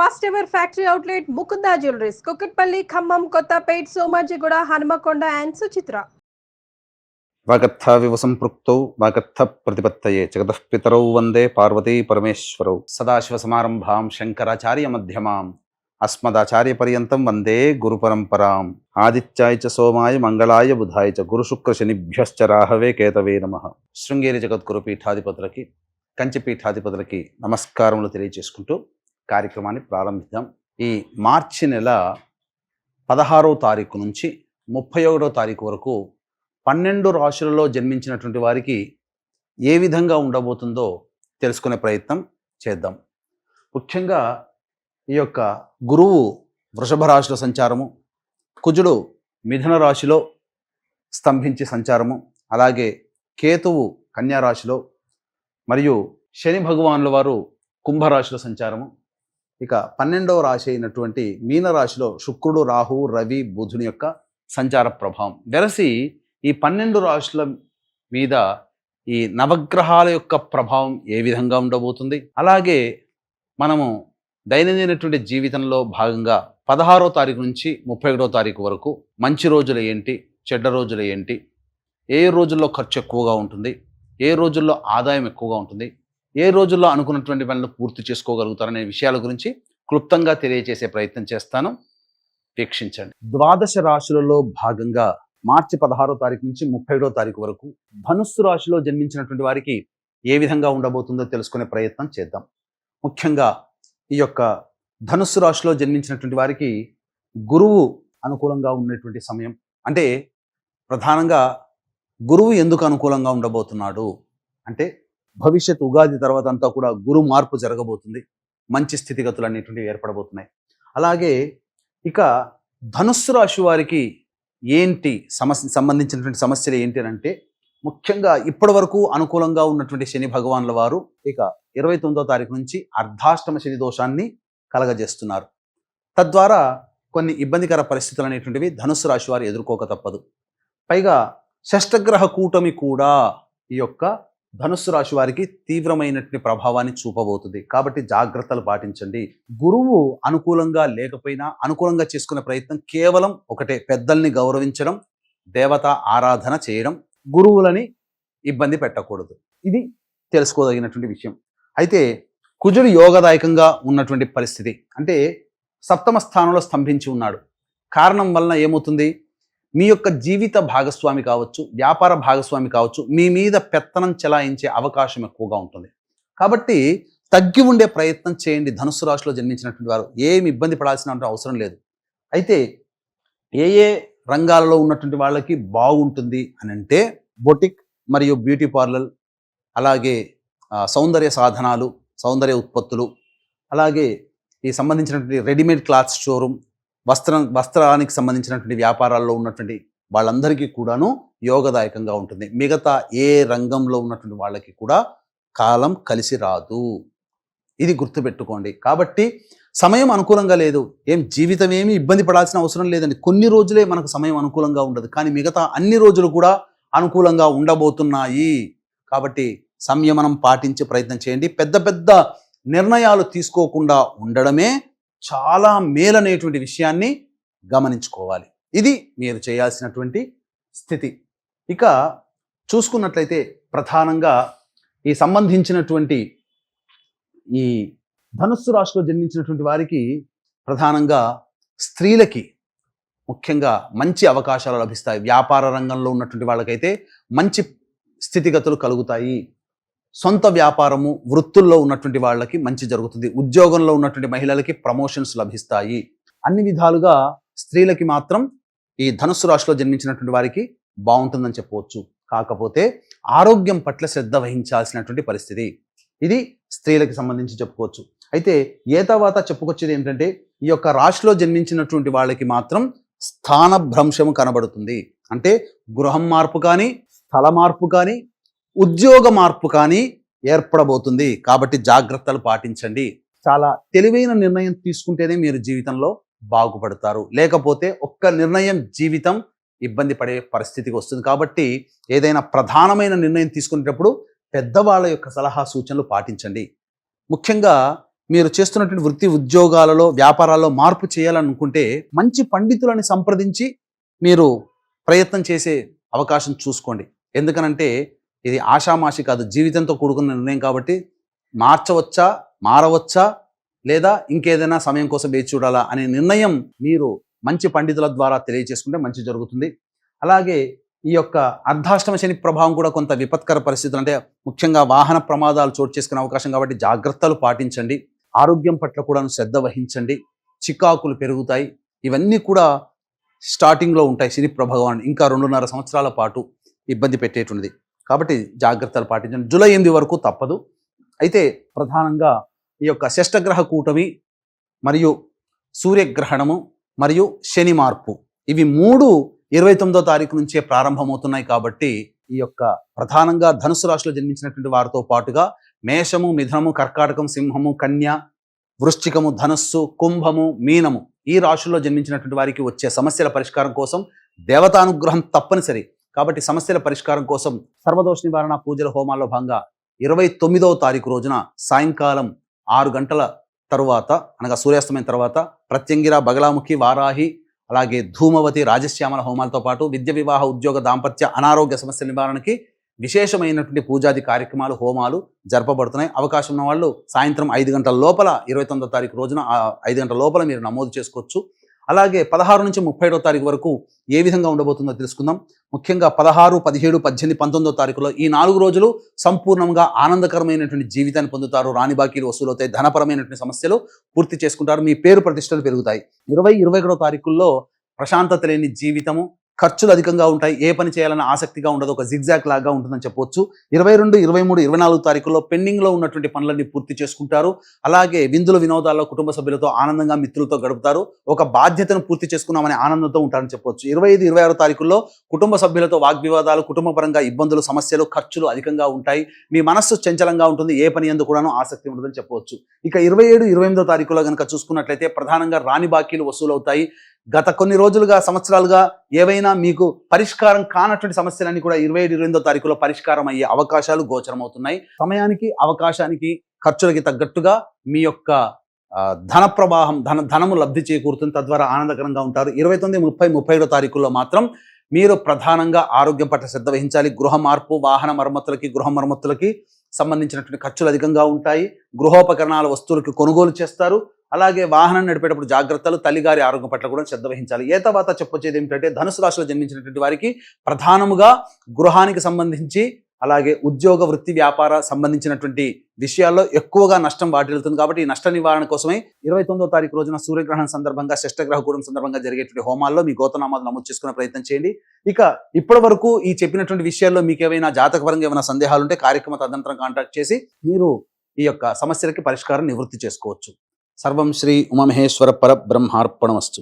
First ever factory outlet Mukunda jewelleries, Kukatpally, Khammam, Kothapet, Somajiguda, Hanamkonda and Suchitra. వాగర్థ సంపృక్తౌ వాగర్థ ప్రతిపత్తయే జగతః పితరౌ వందే పార్వతీ పరమేశ్వరౌ. సదాశివ సమారంభాం శంకరాచార్య మధ్యమాం అస్మదాచార్య పర్యంతం వందే గురు పరంపరాం. ఆదిత్యాయ చ సోమాయ మంగళాయ బుధాయ చ గురు శుక్ర శనిభ్యశ్చ రాహవే కేతవే నమః. శృంగేరి జగద్గురు పీఠాధిపతులకి, కంచి పీఠాధిపతులకి నమస్కారములు తెలియజేసుకుంటూ కార్యక్రమాన్ని ప్రారంభిద్దాం. ఈ మార్చి నెల 16వ తారీఖు నుంచి 31వ తారీఖు వరకు 12 రాశులలో జన్మించినటువంటి వారికి ఏ విధంగా ఉండబోతుందో తెలుసుకునే ప్రయత్నం చేద్దాం. ముఖ్యంగా ఈ యొక్క గురువు వృషభ రాశిలో సంచారము, కుజుడు మిథున రాశిలో స్తంభించి సంచారము, అలాగే కేతువు కన్యా రాశిలో, మరియు శని భగవానుల వారు కుంభరాశిలో సంచారము. ఇక 12వ రాశి అయినటువంటి మీనరాశిలో శుక్రుడు, రాహువు, రవి, బుధుని యొక్క సంచార ప్రభావం వెరసి ఈ 12 రాశుల మీద ఈ నవగ్రహాల యొక్క ప్రభావం ఏ విధంగా ఉండబోతుంది, అలాగే మనము దైనందినటువంటి జీవితంలో భాగంగా 16వ తారీఖు నుంచి 31వ తారీఖు వరకు మంచి రోజులు ఏంటి, చెడ్డ రోజులు ఏంటి, ఏ రోజుల్లో ఖర్చు ఎక్కువగా ఉంటుంది, ఏ రోజుల్లో ఆదాయం ఎక్కువగా ఉంటుంది, ఏ రోజుల్లో అనుకున్నటువంటి పనులు పూర్తి చేసుకోగలుగుతారనే విషయాల గురించి క్లుప్తంగా తెలియజేసే ప్రయత్నం చేస్తాను. వీక్షించండి. ద్వాదశ రాశులలో భాగంగా మార్చి 16వ తారీఖు నుంచి 31వ తారీఖు వరకు ధనుస్సు రాశిలో జన్మించినటువంటి వారికి ఏ విధంగా ఉండబోతుందో తెలుసుకునే ప్రయత్నం చేద్దాం. ముఖ్యంగా ఈ యొక్క ధనుస్సు రాశిలో జన్మించినటువంటి వారికి గురువు అనుకూలంగా ఉన్నటువంటి సమయం. అంటే ప్రధానంగా గురువు ఎందుకు అనుకూలంగా ఉండబోతున్నాడు అంటే, భవిష్యత్ ఉగాది తర్వాత అంతా కూడా గురు మార్పు జరగబోతుంది, మంచి స్థితిగతులు అనేటువంటివి ఏర్పడబోతున్నాయి. అలాగే ఇక ధనుస్సు రాశి వారికి ఏంటి సంబంధించినటువంటి సమస్యలు ఏంటి అంటే, ముఖ్యంగా ఇప్పటి వరకు అనుకూలంగా ఉన్నటువంటి శని భగవానుల వారు ఇక 29వ తారీఖు నుంచి అర్ధాష్టమ శని దోషాన్ని కలగజేస్తున్నారు. తద్వారా కొన్ని ఇబ్బందికర పరిస్థితులు అనేటువంటివి ధనుస్సు రాశి వారు ఎదుర్కోక తప్పదు. పైగా షష్టగ్రహ కూటమి కూడా ఈ యొక్క ధనుస్సు రాశి వారికి తీవ్రమైనటువంటి ప్రభావాన్ని చూపబోతుంది. కాబట్టి జాగ్రత్తలు పాటించండి. గురువు అనుకూలంగా లేకపోయినా అనుకూలంగా చేసుకునే ప్రయత్నం కేవలం ఒకటే, పెద్దల్ని గౌరవించడం, దేవత ఆరాధన చేయడం, గురువులని ఇబ్బంది పెట్టకూడదు. ఇది తెలుసుకోదగినటువంటి విషయం. అయితే కుజుడు యోగదాయకంగా ఉన్నటువంటి పరిస్థితి, అంటే సప్తమ స్థానంలో స్తంభించి ఉన్నాడు. కారణం వలన ఏమవుతుంది, మీ యొక్క జీవిత భాగస్వామి కావచ్చు, వ్యాపార భాగస్వామి కావచ్చు, మీ మీద పెత్తనం చెలాయించే అవకాశం ఎక్కువగా ఉంటుంది. కాబట్టి తగ్గి ఉండే ప్రయత్నం చేయండి. ధనుస్సు రాశిలో జన్మించినటువంటి వారు ఏమి ఇబ్బంది పడాల్సిన అవసరం లేదు. అయితే ఏ రంగాలలో ఉన్నటువంటి వాళ్ళకి బాగుంటుంది అని అంటే, బొటిక్ మరియు బ్యూటీ పార్లర్, అలాగే సౌందర్య సాధనాలు, సౌందర్య ఉత్పత్తులు, అలాగే ఈ సంబంధించినటువంటి రెడీమేడ్ క్లాత్ షోరూమ్, వస్త్రానికి సంబంధించినటువంటి వ్యాపారాల్లో ఉన్నటువంటి వాళ్ళందరికీ కూడాను యోగదాయకంగా ఉంటుంది. మిగతా ఏ రంగంలో ఉన్నటువంటి వాళ్ళకి కూడా కాలం కలిసి రాదు. ఇది గుర్తుపెట్టుకోండి. కాబట్టి సమయం అనుకూలంగా లేదు, జీవితం ఏమీ ఇబ్బంది పడాల్సిన అవసరం లేదండి. కొన్ని రోజులే మనకు సమయం అనుకూలంగా ఉండదు, కానీ మిగతా అన్ని రోజులు కూడా అనుకూలంగా ఉండబోతున్నాయి. కాబట్టి సంయమనం పాటించే ప్రయత్నం చేయండి. పెద్ద పెద్ద నిర్ణయాలు తీసుకోకుండా ఉండడమే చాలా మేలనేటువంటి విషయాన్ని గమనించుకోవాలి. ఇది మీరు చేయాల్సినటువంటి స్థితి. ఇక చూసుకున్నట్లయితే ప్రధానంగా ఈ సంబంధించినటువంటి ఈ ధనుస్సు రాశిలో జన్మించినటువంటి వారికి ప్రధానంగా స్త్రీలకి ముఖ్యంగా మంచి అవకాశాలు లభిస్తాయి. వ్యాపార రంగంలో ఉన్నటువంటి వాళ్ళకైతే మంచి స్థితిగతులు కలుగుతాయి. సొంత వ్యాపారము, వృత్తుల్లో ఉన్నటువంటి వాళ్ళకి మంచి జరుగుతుంది. ఉద్యోగంలో ఉన్నటువంటి మహిళలకి ప్రమోషన్స్ లభిస్తాయి. అన్ని విధాలుగా స్త్రీలకి మాత్రం ఈ ధనుస్సు రాశిలో జన్మించినటువంటి వారికి బాగుంటుందని చెప్పవచ్చు. కాకపోతే ఆరోగ్యం పట్ల శ్రద్ధ వహించాల్సినటువంటి పరిస్థితి, ఇది స్త్రీలకి సంబంధించి చెప్పుకోవచ్చు. అయితే తర్వాత చెప్పుకొచ్చేది ఏంటంటే, ఈ యొక్క రాశిలో జన్మించినటువంటి వాళ్ళకి మాత్రం స్థానభ్రంశము కనబడుతుంది. అంటే గృహం మార్పు కానీ, స్థల మార్పు కానీ, ఉద్యోగ మార్పు కానీ ఏర్పడబోతుంది. కాబట్టి జాగ్రత్తలు పాటించండి. చాలా తెలివైన నిర్ణయం తీసుకుంటేనే మీరు జీవితంలో బాగుపడతారు. లేకపోతే ఒక్క నిర్ణయం జీవితం ఇబ్బంది పడే పరిస్థితికి వస్తుంది. కాబట్టి ఏదైనా ప్రధానమైన నిర్ణయం తీసుకునేటప్పుడు పెద్దవాళ్ళ యొక్క సలహా సూచనలు పాటించండి. ముఖ్యంగా మీరు చేస్తున్నటువంటి వృత్తి ఉద్యోగాలలో వ్యాపారాల్లో మార్పు చేయాలనుకుంటే మంచి పండితులను సంప్రదించి మీరు ప్రయత్నం చేసే అవకాశం చూసుకోండి. ఎందుకనంటే ఇది ఆషామాషి కాదు, జీవితంతో కూడుకున్న నిర్ణయం కాబట్టి మార్చవచ్చా, మారవచ్చా, లేదా ఇంకేదైనా సమయం కోసం వేచి చూడాలా అనే నిర్ణయం మీరు మంచి పండితుల ద్వారా తెలియజేసుకుంటే మంచి జరుగుతుంది. అలాగే ఈ యొక్క అర్ధాష్టమ శని ప్రభావం కూడా కొంత విపత్కర పరిస్థితులు, అంటే ముఖ్యంగా వాహన ప్రమాదాలు చోటు చేసుకునే అవకాశం కాబట్టి జాగ్రత్తలు పాటించండి. ఆరోగ్యం పట్ల కూడా శ్రద్ధ వహించండి. చికాకులు పెరుగుతాయి. ఇవన్నీ కూడా స్టార్టింగ్లో ఉంటాయి. శని ప్రభావం ఇంకా 2.5 సంవత్సరాల పాటు ఇబ్బంది పెట్టేటువంటిది కాబట్టి జాగ్రత్తలు పాటించండి. జూలై 8 వరకు తప్పదు. అయితే ప్రధానంగా ఈ యొక్క షష్టగ్రహ కూటమి మరియు సూర్యగ్రహణము మరియు శని మార్పు, ఇవి 29వ తారీఖు నుంచే ప్రారంభమవుతున్నాయి. కాబట్టి ఈ యొక్క ప్రధానంగా ధనుసు రాశిలో జన్మించినటువంటి వారితో పాటుగా మేషము, మిథునము, కర్కాటకం, సింహము, కన్య, వృశ్చికము, ధనస్సు, కుంభము, మీనము ఈ రాశుల్లో జన్మించినటువంటి వారికి వచ్చే సమస్యల పరిష్కారం కోసం దేవతానుగ్రహం తప్పనిసరి. కాబట్టి సమస్యల పరిష్కారం కోసం సర్వదోష నివారణ పూజల హోమాల్లో భాగంగా 29వ తారీఖు రోజున సాయంకాలం 6 గంటల తరువాత, అనగా సూర్యాస్తమైన తర్వాత ప్రత్యంగిర, బగలాముఖి, వారాహి, అలాగే ధూమవతి, రాజశ్యామల హోమాలతో పాటు విద్య, వివాహ, ఉద్యోగ, దాంపత్య, అనారోగ్య సమస్యల నివారణకి విశేషమైనటువంటి పూజాది కార్యక్రమాలు, హోమాలు జరపబడుతున్నాయి. అవకాశం ఉన్న వాళ్ళు సాయంత్రం 5 గంటల లోపల 29వ తారీఖు రోజున 5 గంటల లోపల మీరు నమోదు చేసుకోవచ్చు. అలాగే 16 నుంచి 31వ తారీఖు వరకు ఏ విధంగా ఉండబోతుందో తెలుసుకుందాం. ముఖ్యంగా 16, 17, 18, 19వ తారీఖులో ఈ 4 రోజులు సంపూర్ణంగా ఆనందకరమైనటువంటి జీవితాన్ని పొందుతారు. రాని బాకీలు వసూలవుతాయి. ధనపరమైనటువంటి సమస్యలు పూర్తి చేసుకుంటారు. మీ పేరు ప్రతిష్టలు పెరుగుతాయి. 20, 21వ తారీఖుల్లో ప్రశాంతత లేని జీవితము, ఖర్చులు అధికంగా ఉంటాయి. ఏ పని చేయాలన్న ఆసక్తిగా ఉండదు. ఒక జిగ్జాగ్ లాగా ఉంటుందని చెప్పవచ్చు. 22, 23, 24 తారీఖుల్లో పెండింగ్లో ఉన్నటువంటి పనులన్నీ పూర్తి చేసుకుంటారు. అలాగే విందులు, వినోదాల్లో కుటుంబ సభ్యులతో ఆనందంగా, మిత్రులతో గడుపుతారు. ఒక బాధ్యతను పూర్తి చేసుకున్నామనే ఆనందంతో ఉంటారని చెప్పవచ్చు. 25, 26 తారీఖుల్లో కుటుంబ సభ్యులతో వాగ్వివాదాలు, కుటుంబపరంగా ఇబ్బందులు, సమస్యలు, ఖర్చులు అధికంగా ఉంటాయి. మీ మనస్సు చంచలంగా ఉంటుంది. ఏ పని యందు కూడాను ఆసక్తి ఉండదని చెప్పవచ్చు. ఇక 27, 28వ తారీఖులో కనుక చూసుకున్నట్లయితే ప్రధానంగా రాని బాకీలు వసూలవుతాయి. గత కొన్ని రోజులుగా, సంవత్సరాలుగా ఏవైనా మీకు పరిష్కారం కానటువంటి సమస్యలన్నీ కూడా 27, 28వ తారీఖులో పరిష్కారం అయ్యే అవకాశాలు గోచరమవుతున్నాయి. సమయానికి, అవకాశానికి, ఖర్చులకి తగ్గట్టుగా మీ యొక్క ధన ప్రవాహం, ధనము లబ్ధి చేకూరుతుంది. తద్వారా ఆనందకరంగా ఉంటారు. 29, 30, 31వ తారీఖుల్లో మాత్రం మీరు ప్రధానంగా ఆరోగ్యం పట్ల శ్రద్ధ వహించాలి. గృహ మార్పు, వాహన మరమ్మతులకి, గృహ మరమ్మతులకి సంబంధించినటువంటి ఖర్చులు అధికంగా ఉంటాయి. గృహోపకరణాల వస్తువులకి కొనుగోలు చేస్తారు. అలాగే వాహనం నడిపేటప్పుడు జాగ్రత్తలు, తల్లిగారి ఆరోగ్యం పట్ల కూడా శ్రద్ధ వహించాలి. ఏ తర్వాత చెప్పొచ్చేది ఏమిటంటే ధనుసు రాశిలో జన్మించినటువంటి వారికి ప్రధానముగా గృహానికి సంబంధించి, అలాగే ఉద్యోగ, వృత్తి, వ్యాపార సంబంధించినటువంటి విషయాల్లో ఎక్కువగా నష్టం వాటిల్లుతుంది. కాబట్టి ఈ నష్ట నివారణ కోసమే 29వ తారీఖు రోజున సూర్యగ్రహణం సందర్భంగా, షష్టగ్రహ కూటమి సందర్భంగా జరిగేటువంటి హోమాల్లో మీ గోత్రనామాలు నమోదు చేసుకునే ప్రయత్నం చేయండి. ఇక ఇప్పటి వరకు ఈ చెప్పినటువంటి విషయాల్లో మీకు ఏమైనా జాతకపరంగా ఏమైనా సందేహాలు ఉంటే కార్యక్రమ తదనంతరం కాంటాక్ట్ చేసి మీరు ఈ యొక్క సమస్యలకి పరిష్కారం నివృత్తి చేసుకోవచ్చు. సర్వం శ్రీ ఉమామహేశ్వర పరబ్రహ్మార్పణమస్తు.